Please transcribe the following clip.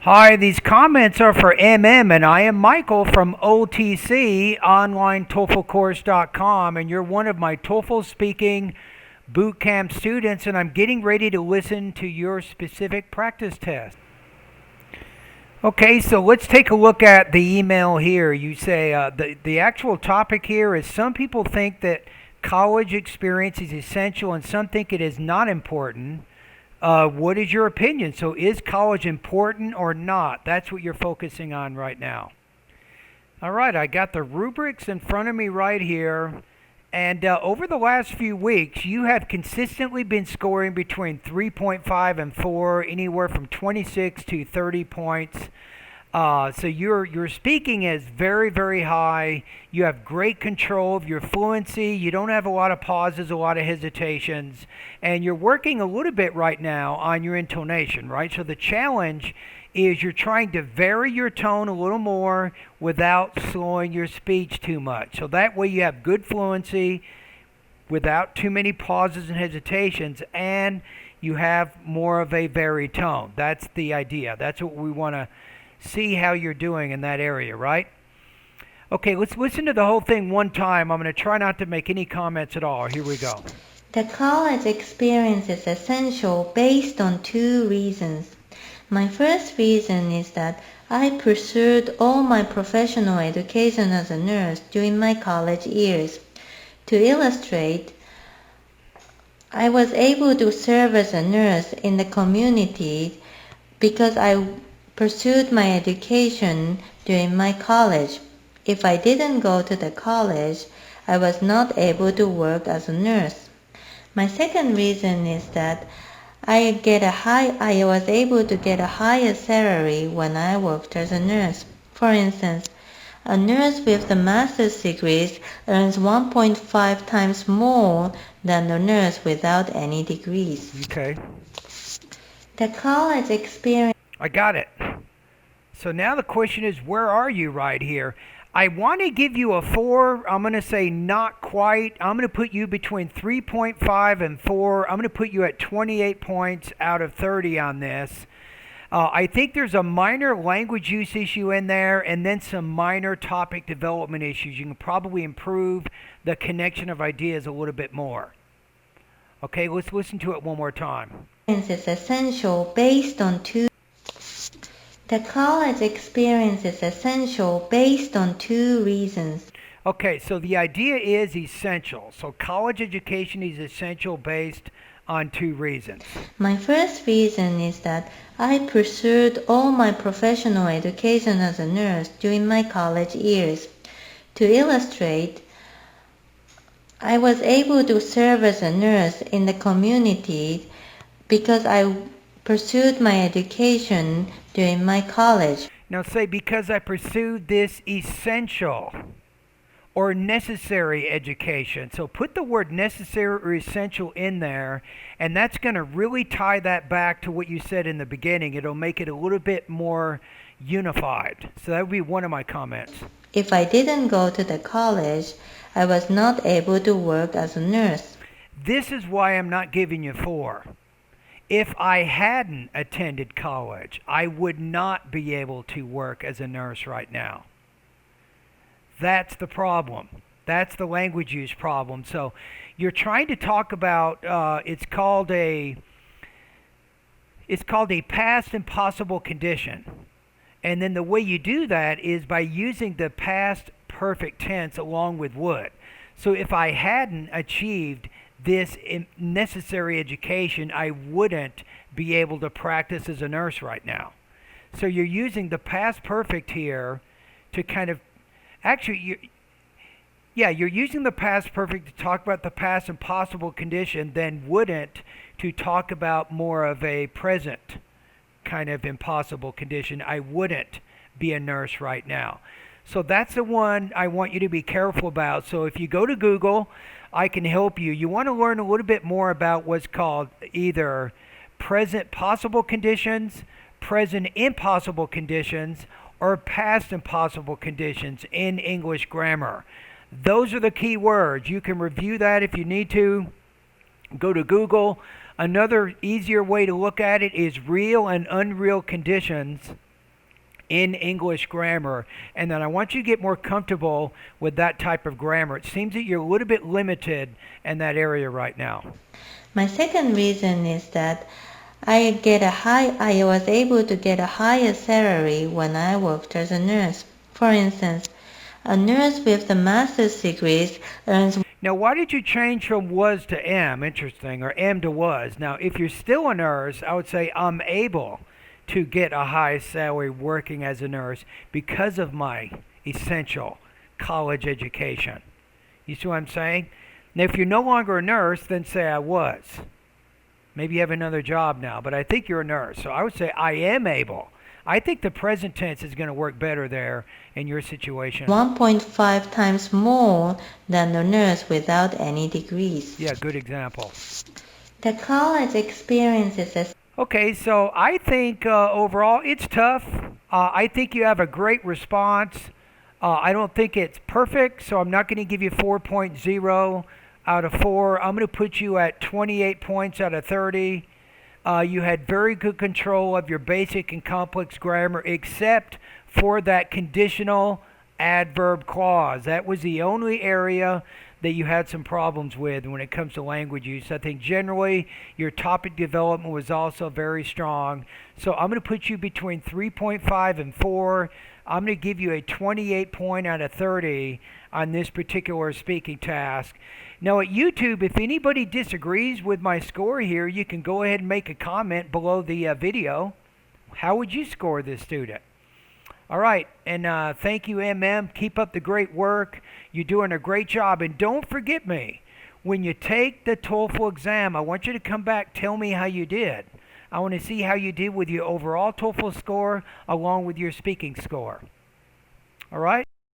Hi, these comments are for MM, and I am Michael from OTC, OnlineTOEFLCourse.com, and you're one of my TOEFL speaking boot camp students, and I'm getting ready to listen to your specific practice test. Okay, so let's take a look at the email here. You say the actual topic here is some people think that college experience is essential and some think it is not important. What is your opinion? So, is college important or not? That's what you're focusing on right now. All right, I got the rubrics in front of me right here. And over the last few weeks, you have consistently been scoring between 3.5 and 4, anywhere from 26 to 30 points. So your speaking is very, very high. You have great control of your fluency. You don't have a lot of pauses, a lot of hesitations, and you're working a little bit right now on your intonation, right? So the challenge is you're trying to vary your tone a little more without slowing your speech too much. So that way you have good fluency without too many pauses and hesitations, and you have more of a varied tone. That's the idea. That's what we want to see how you're doing in that area, right? Okay, let's listen to the whole thing one time. I'm going to try not to make any comments at all. Here we go. The college experience is essential based on two reasons. My first reason is that I pursued all my professional education as a nurse during my college years. To illustrate, I was able to serve as a nurse in the community because I pursued my education during my college. If I didn't go to the college, I was not able to work as a nurse. My second reason is that I was able to get a higher salary when I worked as a nurse. For instance, a nurse with the master's degrees earns 1.5 times more than a nurse without any degrees. Okay. The college experience. I got it. So now the question is, where are you right here? I want to give you a 4. I'm going to say not quite. I'm going to put you between 3.5 and 4. I'm going to put you at 28 points out of 30 on this. I think there's a minor language use issue in there and then some minor topic development issues. You can probably improve the connection of ideas a little bit more. Okay, let's listen to it one more time. Is essential based on two. The college experience is essential based on two reasons. Okay, so the idea is essential. So college education is essential based on two reasons. My first reason is that I pursued all my professional education as a nurse during my college years. To illustrate, I was able to serve as a nurse in the community because I pursued my education during my college. Now say, because I pursued this essential or necessary education. So put the word necessary or essential in there, and that's going to really tie that back to what you said in the beginning. It'll make it a little bit more unified. So that would be one of my comments. If I didn't go to the college, I was not able to work as a nurse. This is why I'm not giving you 4. If I hadn't attended college, I would not be able to work as a nurse right now. That's the problem. That's the language use problem. So you're trying to talk about it's called a past impossible condition. And then the way you do that is by using the past perfect tense along with would. So if I hadn't achieved this necessary education, I wouldn't be able to practice as a nurse right now. So you're using the past perfect here to kind of, actually, you're using the past perfect to talk about the past impossible condition, then wouldn't to talk about more of a present kind of impossible condition. I wouldn't be a nurse right now. So that's the one I want you to be careful about. So if you go to Google, I can help you. You want to learn a little bit more about what's called either present possible conditions, present impossible conditions, or past impossible conditions in English grammar. Those are the key words. You can review that if you need to. Go to Google. Another easier way to look at it is real and unreal conditions. in English grammar, and then I want you to get more comfortable with that type of grammar. It seems that you're a little bit limited in that area right now. My second reason is that I was able to get a higher salary when I worked as a nurse. For instance, a nurse with the master's degrees earns. Now, why did you change from was to am? Interesting, or am to was. Now, if you're still a nurse, I would say I'm able to get a high salary working as a nurse because of my essential college education. You see what I'm saying? Now, if you're no longer a nurse, then say I was. Maybe you have another job now, but I think you're a nurse. So I would say I am able. I think the present tense is going to work better there in your situation. 1.5 times more than a nurse without any degrees. Yeah, good example. The college experience is. Okay, so I think overall it's tough. I think you have a great response. I don't think it's perfect, so I'm not going to give you 4.0 out of 4. I'm going to put you at 28 points out of 30. You had very good control of your basic and complex grammar, except for that conditional adverb clause. That was the only area that you had some problems with when it comes to language use. I think generally your topic development was also very strong. So I'm going to put you between 3.5 and 4. I'm going to give you a 28 point out of 30 on this particular speaking task. Now at YouTube, if anybody disagrees with my score here, you can go ahead and make a comment below the video. How would you score this student? All right, and thank you, MM. Keep up the great work. You're doing a great job. And don't forget me, when you take the TOEFL exam, I want you to come back, tell me how you did. I want to see how you did with your overall TOEFL score along with your speaking score. All right?